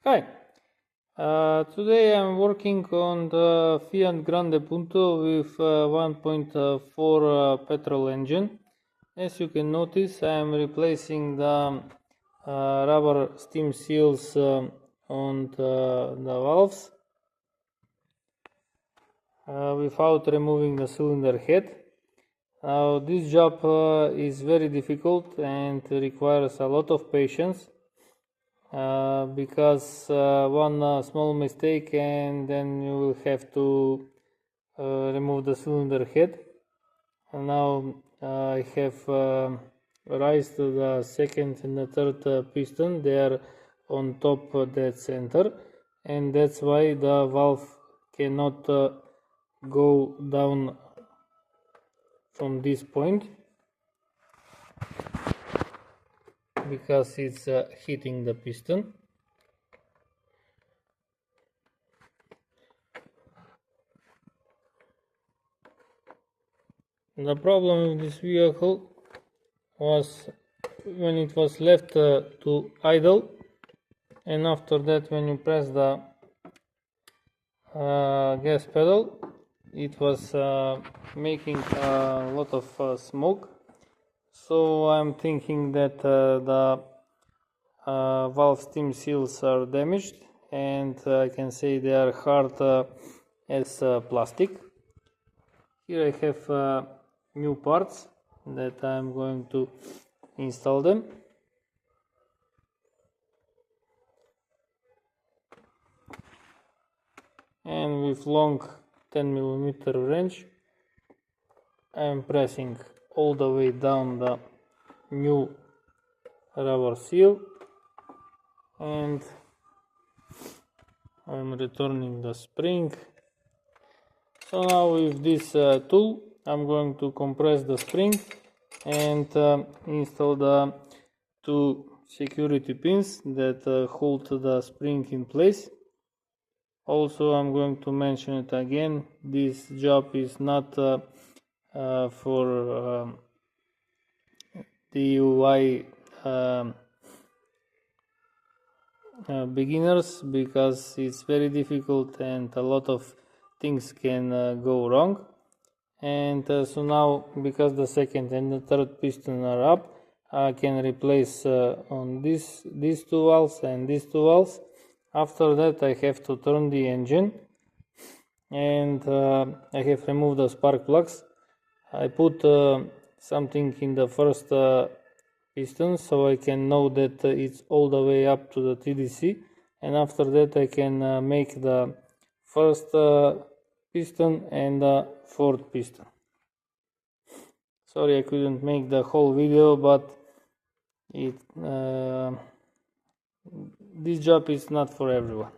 Hi, today I'm working on the Fiat Grande Punto with 1.4 petrol engine. As you can notice, I'm replacing the rubber steam seals on the valves without removing the cylinder head. Now this job is very difficult and requires a lot of patience. Because one small mistake and then you will have to remove the cylinder head. And now I have raised the second and the third piston. They are on top of that center, and that's why the valve cannot go down from this point, because it's hitting the piston. The problem with this vehicle was when it was left to idle, and after that when you press the gas pedal, it was making a lot of smoke. So I'm thinking that the valve steam seals are damaged, and I can say they are hard as plastic. Here I have new parts that I'm going to install them. And with long 10mm wrench I'm pressing all the way down the new rubber seal, and I'm returning the spring. So now with this tool I'm going to compress the spring and install the two security pins that hold the spring in place. Also, I'm going to mention it again, this job is not for DIY beginners, because it's very difficult and a lot of things can go wrong. And so now, because the second and the third piston are up, I can replace on these two valves and these two valves. After that I have to turn the engine, and I have removed the spark plugs. I put something in the first piston so I can know that it's all the way up to the TDC, and after that I can make the first piston and the fourth piston. Sorry I couldn't make the whole video, but this job is not for everyone.